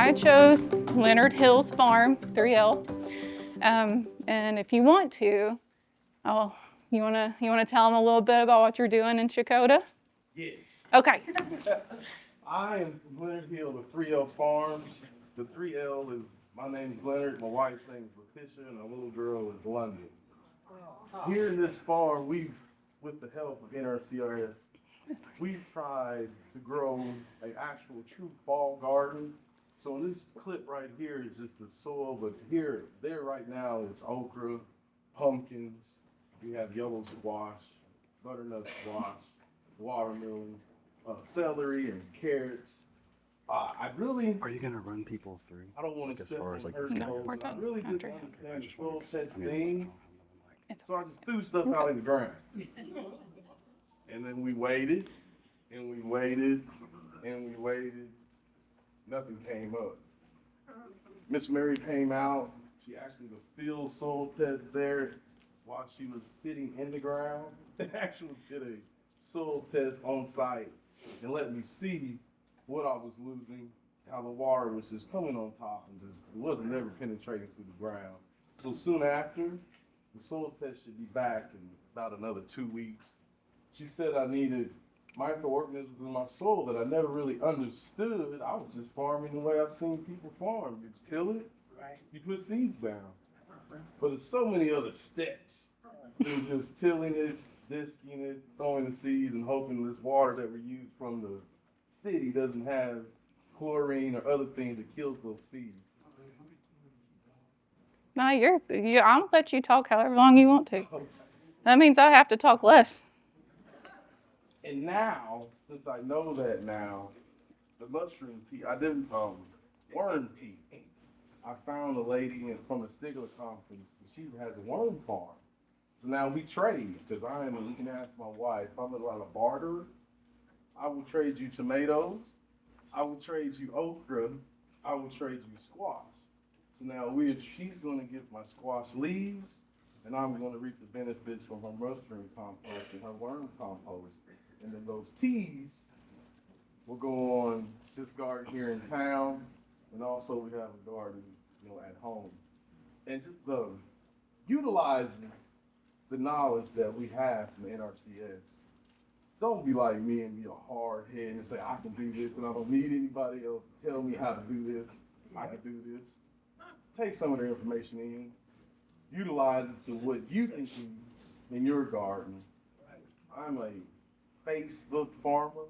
I chose Leonard Hill's farm, 3L. And if you want to, you wanna tell them a little bit about what you're doing in Chakota? Yes. Okay. I am from Leonard Hill with 3L Farms. The 3L is, my name is Leonard, my wife's name is Letitia, and our little girl is London. Here in this farm, with the help of NRCRS, we've tried to grow an actual true fall garden. So in this clip right here is just the soil, but there right now it's okra, pumpkins, we have yellow squash, butternut squash, watermelon, celery and carrots. I really, Are you gonna run people through? I don't want to as step far on as like her this? No, toes. we're I done really didn't after. understand the just soil wanted to- test I mean, thing, It's so I just threw stuff out in the ground. And then we waited, and we waited, and we waited. Nothing came up. Miss Mary came out. She actually the field soil test there while she was sitting in the ground. Actually did a soil test on site and let me see what I was losing, how the water was just coming on top and just it wasn't never penetrating through the ground. So soon after, the soil test should be back in about another 2 weeks. She said I needed microorganisms in my soil that I never really understood. I was just farming the way I've seen people farm. You till it, you put seeds down. But there's so many other steps than just tilling it, disking it, throwing the seeds, and hoping this water that we use from the city doesn't have chlorine or other things that kills those seeds. No, I'll let you talk however long you want to. That means I have to talk less. And now, since I know that now, the mushroom tea, I didn't, worm tea. I found a lady from the Stigler conference, and she has a worm farm. So now we trade, because you can ask my wife, I'm a lot of barter. I will trade you tomatoes. I will trade you okra. I will trade you squash. So now she's going to get my squash leaves, and I'm going to reap the benefits from her mushroom compost and her worm compost. And then those teas will go on this garden here in town, and also we have a garden, at home. And just utilizing the knowledge that we have from the NRCS. Don't be like me and be a hard head and say, I can do this and I don't need anybody else to tell me how to do this. I can do this. Take some of the information in, utilize it to what you can do in your garden. I'm a Facebook farmer,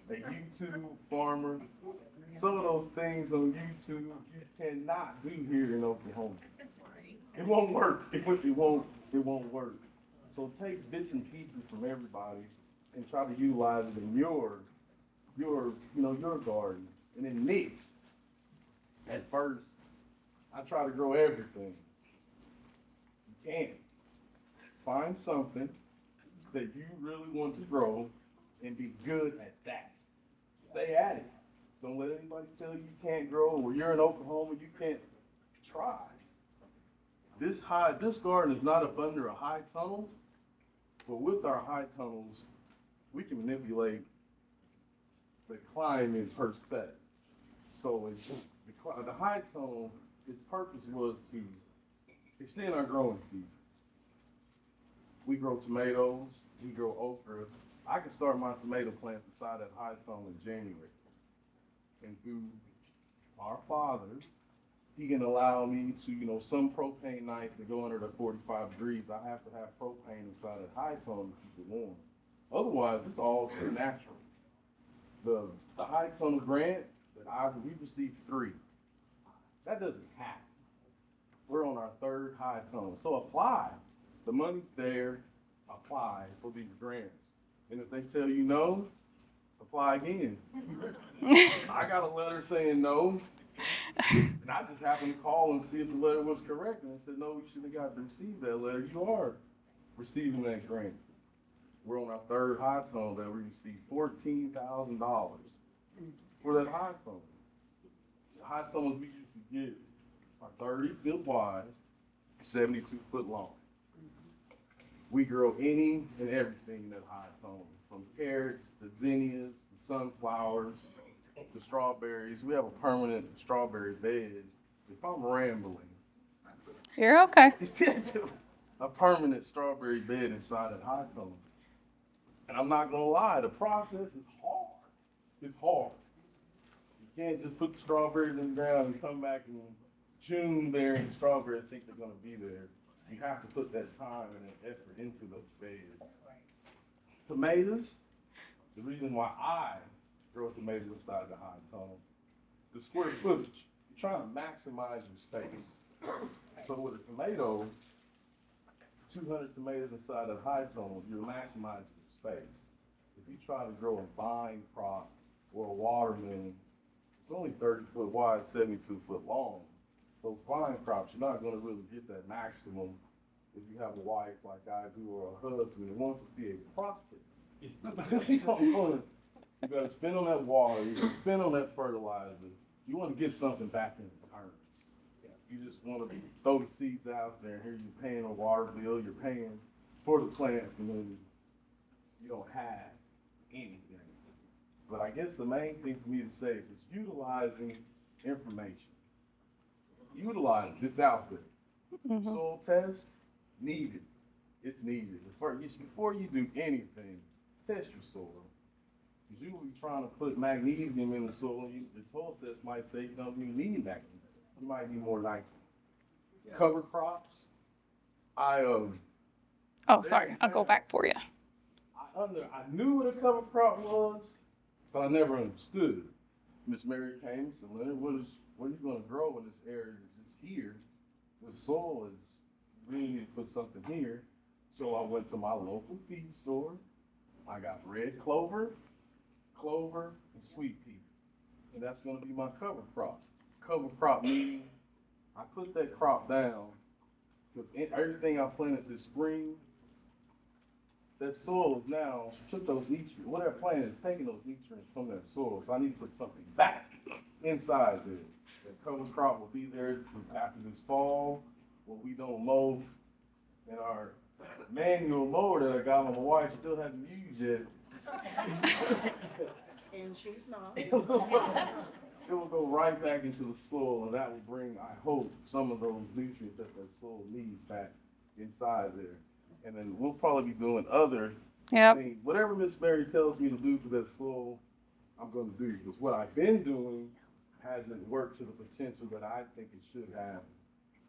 a YouTube farmer. Some of those things on YouTube you cannot do here in Oklahoma. It won't work. It won't work. So it takes bits and pieces from everybody and try to utilize it in your garden. And then mix. At first, I try to grow everything. You can't. Find something that you really want to grow and be good at that. Stay at it. Don't let anybody tell you can't grow or you're in Oklahoma, you can't try. This garden is not up under a high tunnel, but with our high tunnels, we can manipulate the climate per se. So the high tunnel, its purpose was to extend our growing seasons. We grow tomatoes, we grow okra. I can start my tomato plants inside that high tunnel in January. And through our Father, He can allow me to, some propane nights that go under the 45 degrees, I have to have propane inside that high tunnel to keep it warm. Otherwise, it's all just natural. The high tunnel grant we received 3. That doesn't happen. We're on our 3rd high tunnel. So apply. The money's there. Apply for these grants. And if they tell you no, apply again. I got a letter saying no, and I just happened to call and see if the letter was correct, and it said, no, you shouldn't have got to receive that letter. You are receiving that grant. We're on our 3rd high tunnel that we received $14,000 for that high tunnel. The high tunnels we used to get are 30 feet wide, 72 foot long. We grow any and everything in that high tunnel, from carrots to zinnias to sunflowers the strawberries. We have a permanent strawberry bed. If I'm rambling, You're okay. a permanent strawberry bed inside that high tunnel. And I'm not gonna lie, the process is hard. It's hard. You can't just put the strawberries in the ground and come back in June there and the strawberries think they're gonna be there. You have to put that time and that effort into those beds. Tomatoes, the reason why I grow tomatoes inside the high tunnel, the square footage. You're trying to maximize your space. So with a tomato, 200 tomatoes inside a high tunnel, you're maximizing your space. If you try to grow a vine crop or a watermelon, it's only 30 foot wide, 72 foot long. Those vine crops, you're not going to really get that maximum if you have a wife like I do or a husband that wants to see a profit. You got to spend on that water, you got to spend on that fertilizer. You want to get something back in return. You just want to throw the seeds out there, and here you're paying a water bill, you're paying for the plants, and then you don't have anything. But I guess the main thing for me to say is it's utilizing information. Utilize it, it's out there. Mm-hmm. Soil test, needed. It's needed. Before you do anything, test your soil. Because you will be trying to put magnesium in the soil, and the soil test might say you don't even need magnesium. You might need more nitrogen. Cover crops. Oh, sorry. I'll go back for you. I knew what a cover crop was, but I never understood. Miss Mary came and said, Leonard, what are you going to grow in this area? It's here. The soil is, you really need to put something here. So I went to my local feed store. I got red clover, and sweet pea. And that's going to be my cover crop. Cover crop meaning I put that crop down because everything I planted this spring, that soil is now took those nutrients. What I planted is taking those nutrients from that soil. So I need to put something back inside there. That cover crop will be there after this fall when we don't mow. And our manual mower that I got my wife still hasn't used yet. And she's not. It will go right back into the soil, and that will bring, I hope, some of those nutrients that soil needs back inside there. And then we'll probably be doing other things. Whatever Miss Mary tells me to do for that soil, I'm going to do. Because what I've been doing hasn't worked to the potential that I think it should have.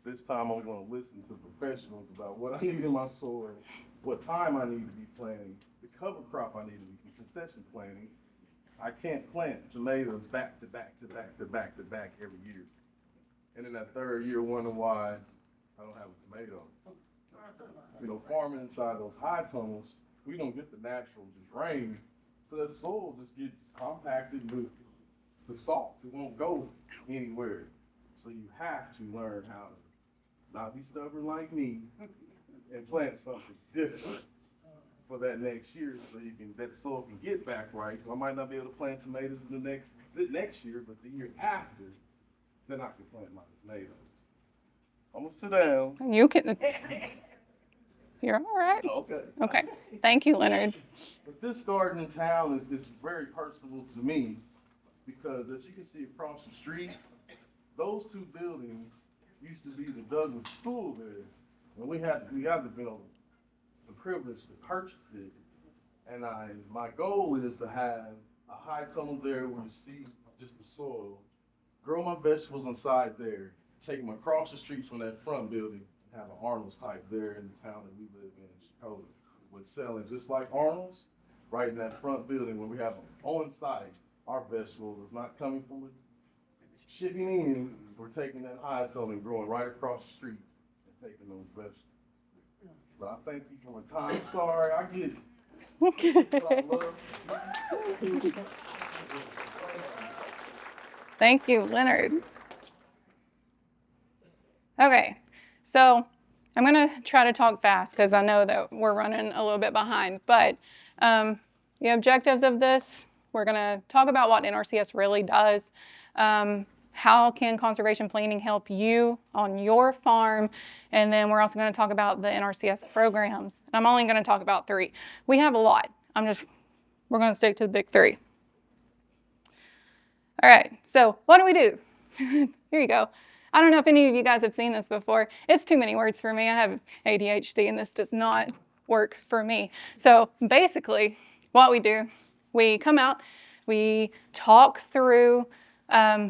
This time I'm going to listen to professionals about what I need in my soil, what time I need to be planting, the cover crop I need to be succession planting. I can't plant tomatoes back to back to back to back to back every year. And in that third year, wondering why I don't have a tomato. You know, farming inside those high tunnels, we don't get the natural just rain. So that soil just gets compacted with the salts. It won't go anywhere. So you have to learn how to not be stubborn like me and plant something different for that next year, so that soil can get back right. So I might not be able to plant tomatoes in the next year, but the year after, then I can plant my tomatoes. I'm gonna sit down. You can. You're all right. Okay. Okay. Thank you, Leonard. But this garden in town is very personal to me because as you can see across the street, those two buildings used to be the Douglas School there, and we haven't been able the privilege to purchase it, and my goal is to have a high tunnel there where you see just the soil, grow my vegetables inside there, take them across the street from that front building, and have an Arnold's type there in the town that we live in Chicago, with selling just like Arnold's, right in that front building where we have them on site. Our vegetables is not coming from shipping in, we're taking that high tunnel and growing right across the street and taking those vegetables. But I thank you for my time. Sorry, I get it. Thank you, Leonard. Okay, so I'm going to try to talk fast because I know that we're running a little bit behind. But the objectives of this, we're going to talk about what NRCS really does. How can conservation planning help you on your farm? And then we're also going to talk about the NRCS programs. I'm only going to talk about 3. We have a lot. We're going to stick to the big 3. All right, so what do we do? Here you go. I don't know if any of you guys have seen this before. It's too many words for me. I have ADHD and this does not work for me. So basically what we do, we come out, we talk through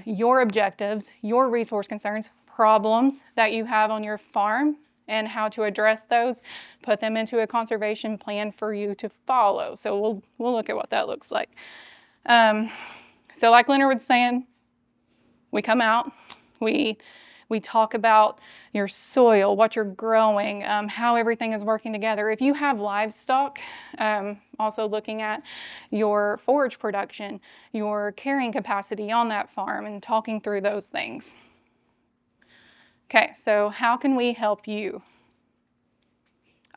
your objectives, your resource concerns, problems that you have on your farm and how to address those, put them into a conservation plan for you to follow. So we'll look at what that looks like. So like Leonard was saying, we come out, we talk about your soil, what you're growing, how everything is working together. If you have livestock, also looking at your forage production, your carrying capacity on that farm and talking through those things. Okay, so how can we help you?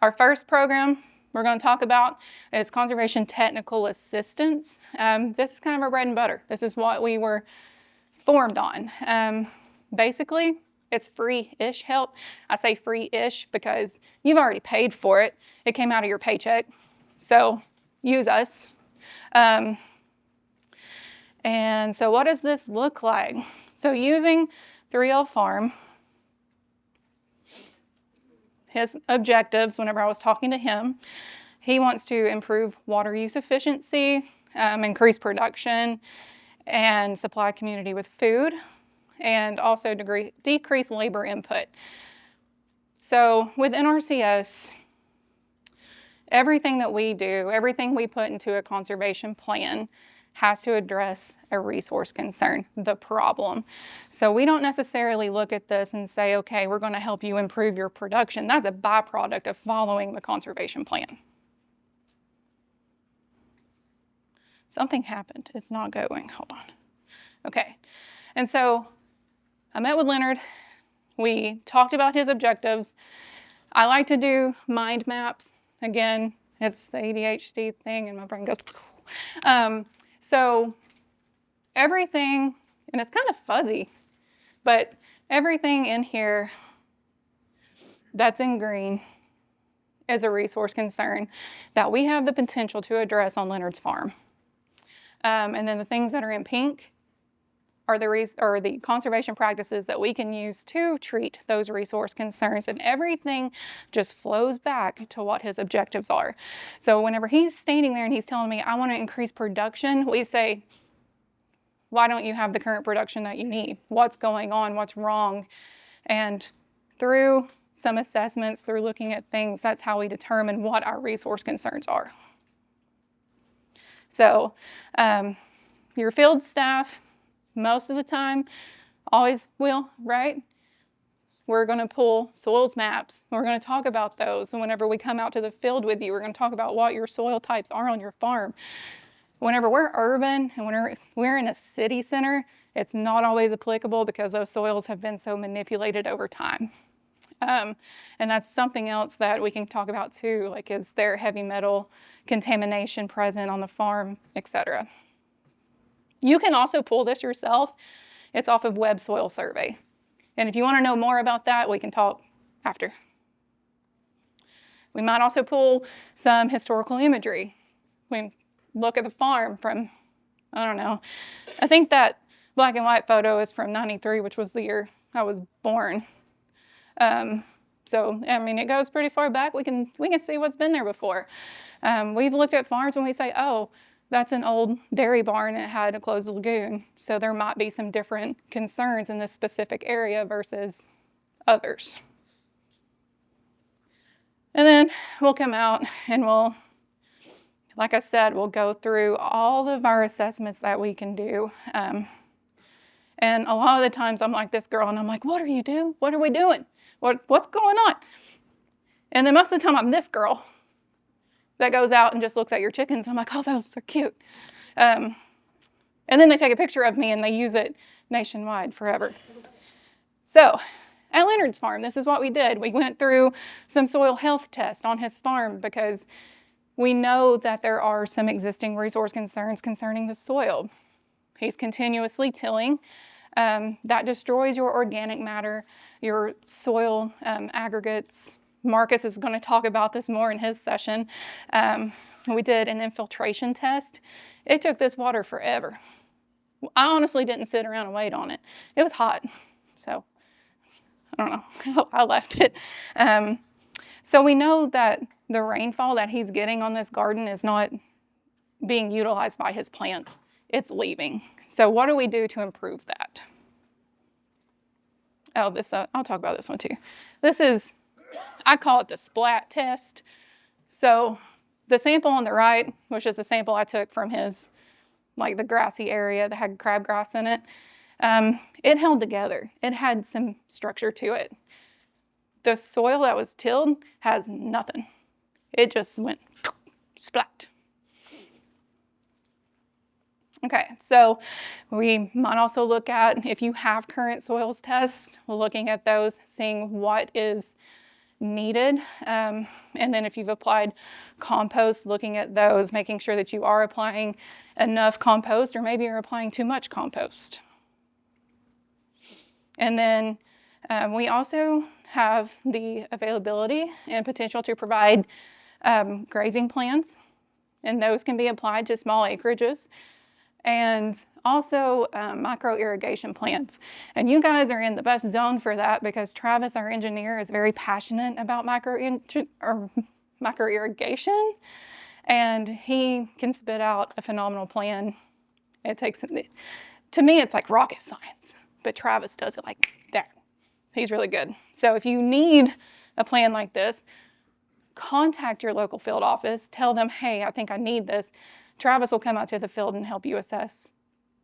Our first program we're going to talk about is conservation technical assistance. This is kind of our bread and butter. This is what we were formed on. Basically, it's free-ish help. I say free-ish because you've already paid for it. It came out of your paycheck. So use us. And so what does this look like? So using 3L Farm, his objectives, whenever I was talking to him, he wants to improve water use efficiency, increase production, and supply community with food, and also decrease labor input. So with NRCS, everything that we do, everything we put into a conservation plan has to address a resource concern, the problem. So we don't necessarily look at this and say, okay, we're going to help you improve your production. That's a byproduct of following the conservation plan. Something happened. It's not going. Hold on. Okay. And so I met with Leonard. We talked about his objectives. I like to do mind maps. Again, it's the ADHD thing and my brain goes. So everything, and it's kind of fuzzy, but everything in here that's in green is a resource concern that we have the potential to address on Leonard's farm. And then the things that are in pink are the conservation practices that we can use to treat those resource concerns, and everything just flows back to what his objectives are. So whenever he's standing there and he's telling me, I want to increase production, we say, why don't you have the current production that you need? What's going on? What's wrong? And through some assessments, through looking at things, that's how we determine what our resource concerns are. So your field staff, most of the time, always will, right? We're going to pull soils maps. We're going to talk about those. And whenever we come out to the field with you, we're going to talk about what your soil types are on your farm. Whenever we're urban and whenever we're in a city center, it's not always applicable because those soils have been so manipulated over time. And that's something else that we can talk about too, like is there heavy metal contamination present on the farm, etc. You can also pull this yourself. It's off of Web Soil Survey. And if you want to know more about that, we can talk after. We might also pull some historical imagery. We look at the farm from, I don't know, I think that black and white photo is from '93, which was the year I was born. So, I mean, it goes pretty far back. We can see what's been there before. We've looked at farms and we say, oh, that's an old dairy barn and it had a closed lagoon. So there might be some different concerns in this specific area versus others. And then we'll come out and we'll, like I said, we'll go through all of our assessments that we can do. And a lot of the times I'm like this girl and I'm like, what are you doing? What are we doing? What's going on? And then most of the time I'm this girl that goes out and just looks at your chickens. I'm like, oh, those are cute. And then they take a picture of me and they use it nationwide forever. So at Leonard's farm, this is what we did. We went through some soil health tests on his farm because we know that there are some existing resource concerns concerning the soil. He's continuously tilling. That destroys your organic matter, your soil aggregates. Marcus is going to talk about this more in his session. We did an infiltration test. It took this water forever. I honestly didn't sit around and wait on it. It was hot, so I don't know. I left it. So we know that the rainfall that he's getting on this garden is not being utilized by his plants. It's leaving. So what do we do to improve that? Oh, this I'll talk about this one too. This is, I call it the splat test. So the sample on the right, which is the sample I took from his, like the grassy area that had crabgrass in it, it held together. It had some structure to it. The soil that was tilled has nothing. It just went splat. Okay, so we might also look at, if you have current soils tests, looking at those, seeing what is needed. And then if you've applied compost, looking at those, making sure that you are applying enough compost, or maybe you're applying too much compost. And then we also have the availability and potential to provide grazing plans, and those can be applied to small acreages. And also micro irrigation plants. And you guys are in the best zone for that because Travis, our engineer, is very passionate about micro irrigation, and he can spit out a phenomenal plan. It takes, to me, it's like rocket science, but Travis does it like that. He's really good. So if you need a plan like this, contact your local field office, tell them, hey, I think I need this. Travis will come out to the field and help you assess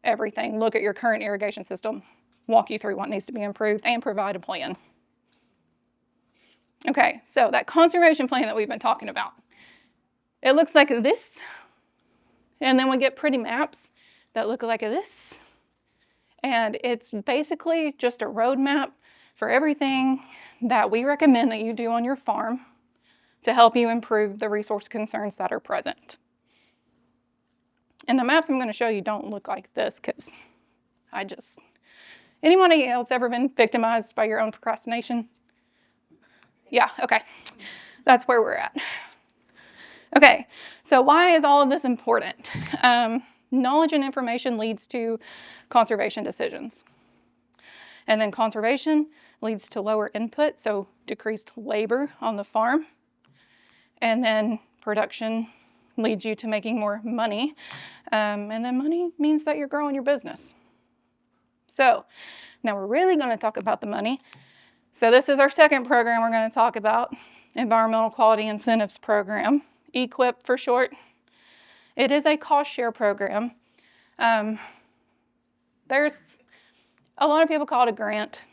everything, look at your current irrigation system, walk you through what needs to be improved, and provide a plan. Okay, so that conservation plan that we've been talking about, it looks like this, and then we get pretty maps that look like this, and it's basically just a roadmap for everything that we recommend that you do on your farm to help you improve the resource concerns that are present. And the maps I'm going to show you don't look like this because anybody else ever been victimized by your own procrastination? Yeah, okay. That's where we're at. Okay, so why is all of this important? Knowledge and information leads to conservation decisions. And then conservation leads to lower input, so decreased labor on the farm. And then production leads you to making more money. And then money means that you're growing your business. So now we're really going to talk about the money. So this is our second program we're going to talk about, Environmental Quality Incentives Program, EQIP for short. It is a cost share program. There's a lot of people call it a grant.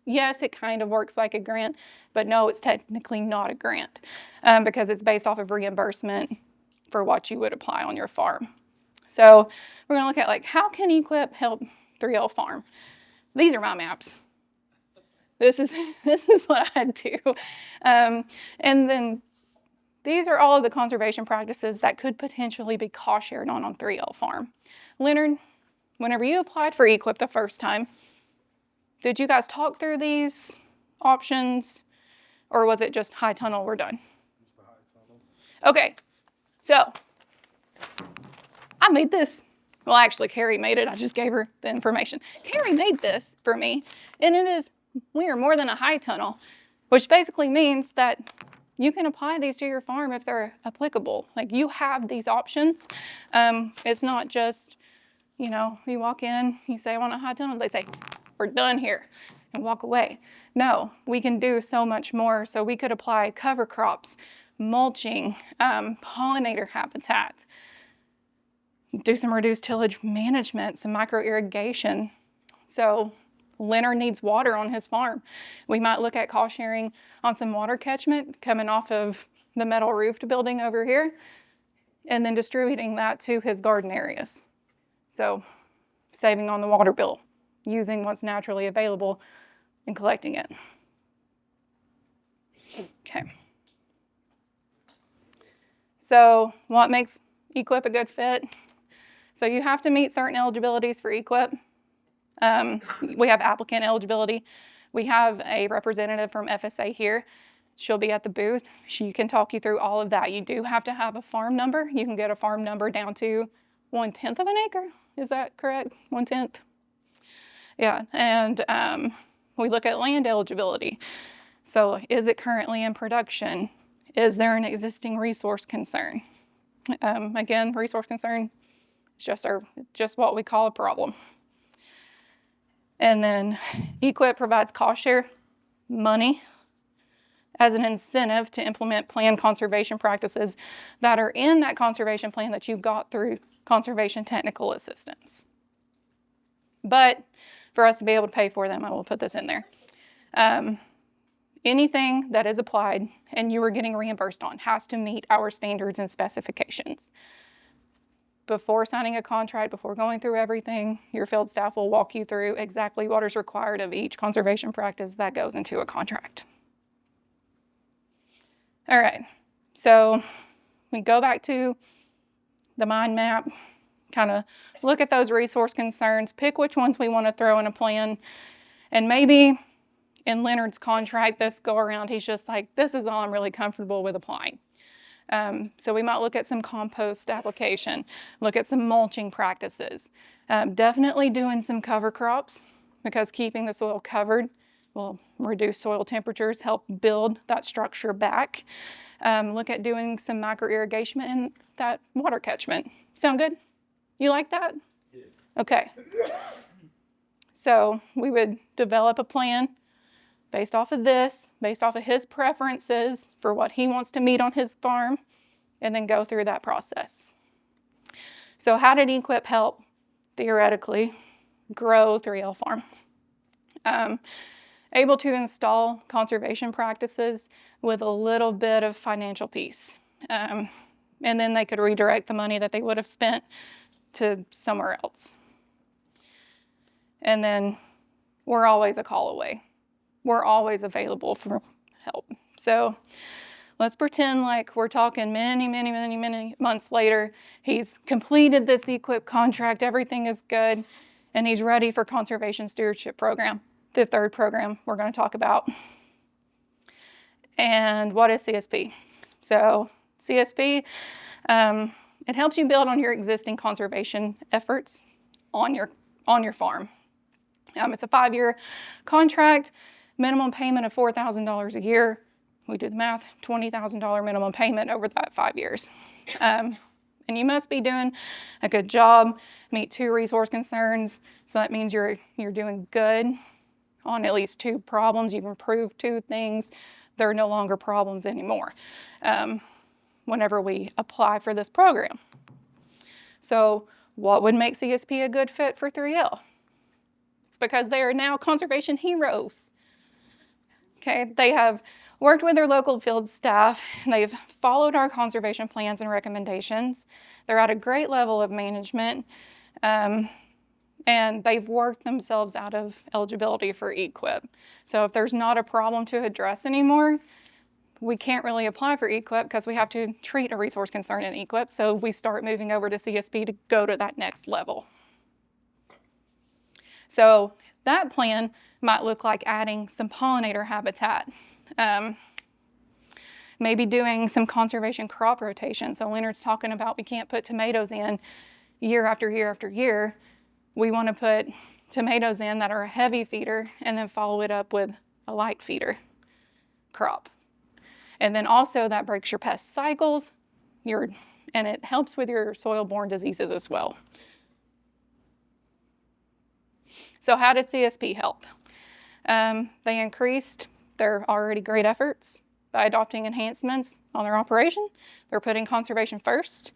Yes, it kind of works like a grant, but no, it's technically not a grant because it's based off of reimbursement for what you would apply on your farm. So we're going to look at like, how can EQIP help 3L farm? These are my maps. This is what I do. And then these are all of the conservation practices that could potentially be cost shared on 3L farm. Leonard, whenever you applied for EQIP the first time, did you guys talk through these options, or was it just high tunnel, we're done? Just the high tunnel. Okay, so I made this. Well, actually, Carrie made it. I just gave her the information. Carrie made this for me, and we are more than a high tunnel, which basically means that you can apply these to your farm if they're applicable. Like, you have these options. It's not just, you walk in, you say, I want a high tunnel. They say, we're done here, and walk away. No, we can do so much more. So we could apply cover crops, mulching, pollinator habitat, do some reduced tillage management, some micro irrigation. So Leonard needs water on his farm. We might look at cost sharing on some water catchment coming off of the metal roofed building over here, and then distributing that to his garden areas. So saving on the water bill, using what's naturally available and collecting it. Okay. So what makes EQIP a good fit? So you have to meet certain eligibilities for EQIP. We have applicant eligibility. We have a representative from FSA here. She'll be at the booth. She can talk you through all of that. You do have to have a farm number. You can get a farm number down to 1/10 of an acre. Is that correct? 1/10? Yeah, and we look at land eligibility. So is it currently in production? Is there an existing resource concern? Again, resource concern is just what we call a problem. And then EQIP provides cost share money as an incentive to implement planned conservation practices that are in that conservation plan that you got through conservation technical assistance. But for us to be able to pay for them, I will put this in there. Anything that is applied and you are getting reimbursed on has to meet our standards and specifications. Before signing a contract, before going through everything, your field staff will walk you through exactly what is required of each conservation practice that goes into a contract. All right, so we go back to the mind map, kind of look at those resource concerns, pick which ones we want to throw in a plan, and maybe in Leonard's contract this go around, he's just like, this is all I'm really comfortable with applying. So we might look at some compost application, look at some mulching practices, definitely doing some cover crops because keeping the soil covered will reduce soil temperatures, help build that structure back. Look at doing some micro irrigation and that water catchment. Sound good? You like that? Yeah. Okay. So we would develop a plan based off of this, based off of his preferences for what he wants to meet on his farm, and then go through that process. So how did EQIP help, theoretically, grow 3L Farm? Able to install conservation practices with a little bit of financial peace. And then they could redirect the money that they would have spent to somewhere else. And then we're always a call away. We're always available for help. So let's pretend like we're talking many months later. He's completed this EQIP contract, everything is good, and he's ready for Conservation Stewardship Program, the third program we're going to talk about. And what is CSP? So CSP, it helps you build on your existing conservation efforts on your farm. It's a 5-year contract, minimum payment of $4,000 a year. We do the math, $20,000 minimum payment over that 5 years. And you must be doing a good job, meet 2 resource concerns. So that means you're doing good on at least 2 problems. You've improved 2 things. They're no longer problems anymore whenever we apply for this program. So what would make CSP a good fit for 3L? It's because they are now conservation heroes. Okay, they have worked with their local field staff. They've followed our conservation plans and recommendations. They're at a great level of management, and they've worked themselves out of eligibility for EQIP. So if there's not a problem to address anymore, we can't really apply for EQIP because we have to treat a resource concern in EQIP. So we start moving over to CSP to go to that next level. So that plan might look like adding some pollinator habitat, maybe doing some conservation crop rotation. So Leonard's talking about we can't put tomatoes in year after year after year. We want to put tomatoes in that are a heavy feeder and then follow it up with a light feeder crop. And then also that breaks your pest cycles, and it helps with your soil-borne diseases as well. So how did CSP help? They increased their already great efforts by adopting enhancements on their operation. They're putting conservation first.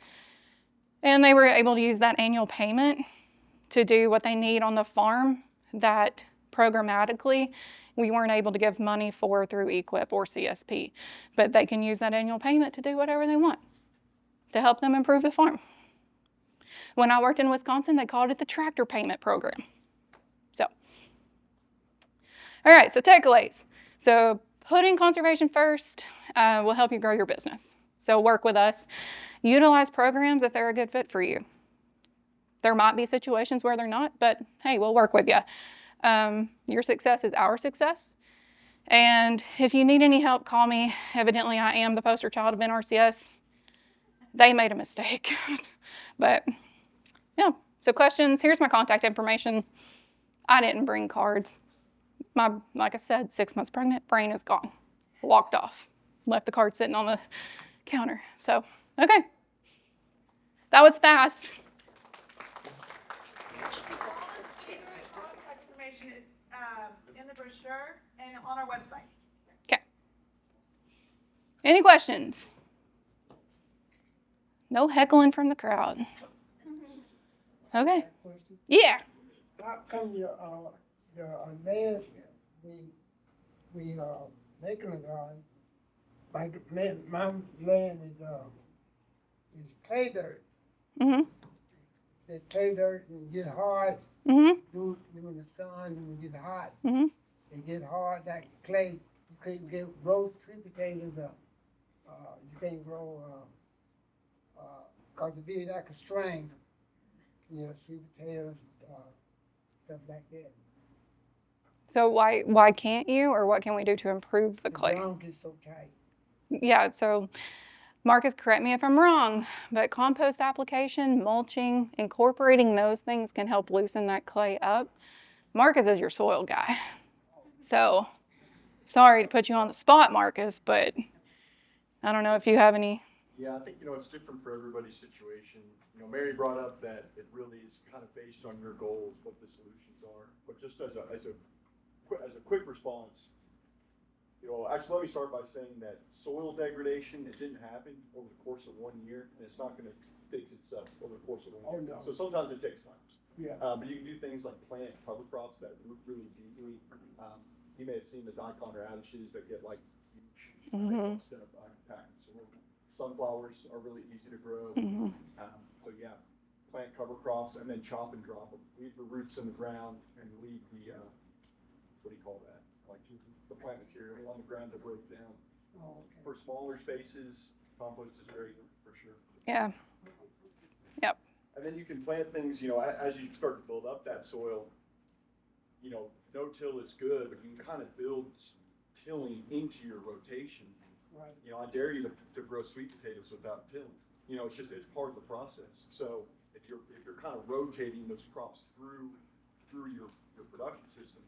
And they were able to use that annual payment to do what they need on the farm that programmatically we weren't able to give money for through EQIP or CSP. But they can use that annual payment to do whatever they want to help them improve the farm. When I worked in Wisconsin, they called it the tractor payment program. So, all right, so takeaways. So putting conservation first will help you grow your business. So work with us. Utilize programs if they're a good fit for you. There might be situations where they're not, but hey, we'll work with you. Your success is our success. And if you need any help, call me. Evidently, I am the poster child of NRCS. They made a mistake. But So questions, here's my contact information. I didn't bring cards. Like I said, 6 months pregnant, brain is gone. Walked off. Left the card sitting on the counter. So, okay. That was fast. Contact information is in the brochure and on our website. Okay. Any questions? No heckling from the crowd. Okay. Question. Yeah. How come your land, we making a garden, my land is clay dirt. Mhm. The clay dirt and get hard, Mhm. during the sun, when it get hot, Mhm. it get hard, that clay, you can't grow sweet potatoes up. You can't grow, cause it be like a string, sweet potatoes, stuff like that. So why can't you, or what can we do to improve the The clay? ground gets so tight. Yeah, so Marcus, correct me if I'm wrong, but compost application, mulching, incorporating those things can help loosen that clay up. Marcus is your soil guy. So sorry to put you on the spot, Marcus, but I don't know if you have any. Yeah, I think, it's different for everybody's situation. Mary brought up that it really is kind of based on your goals, what the solutions are. But just as a quick response, actually let me start by saying that soil degradation, it didn't happen over the course of 1 year, and it's not gonna fix itself over the course of 1 year. Oh, no. So sometimes it takes time. Yeah. But you can do things like plant cover crops that root really deeply. You may have seen the daikon radishes that get like huge instead of compacted soil. Sunflowers are really easy to grow. Mhm. So yeah, plant cover crops and then chop and drop them. Leave the roots in the ground and leave the, what do you call that? Like the plant material on the ground to break down. Oh, okay. For smaller spaces, compost is great for sure. Yeah. Yep. And then you can plant things, as you start to build up that soil, no-till is good, but you can kind of build tilling into your rotation. Right. I dare you to grow sweet potatoes without tilling. It's part of the process. So if you're kind of rotating those crops through your production system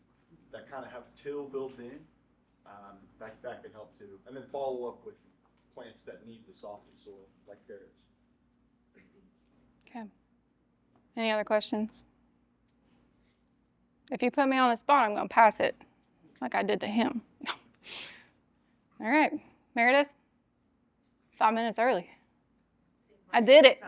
that kind of have till built in, that can help too. And then follow up with plants that need the softest soil, like carrots. Okay. Any other questions? If you put me on the spot, I'm going to pass it like I did to him. All right. Meredith, 5 minutes early. I did it.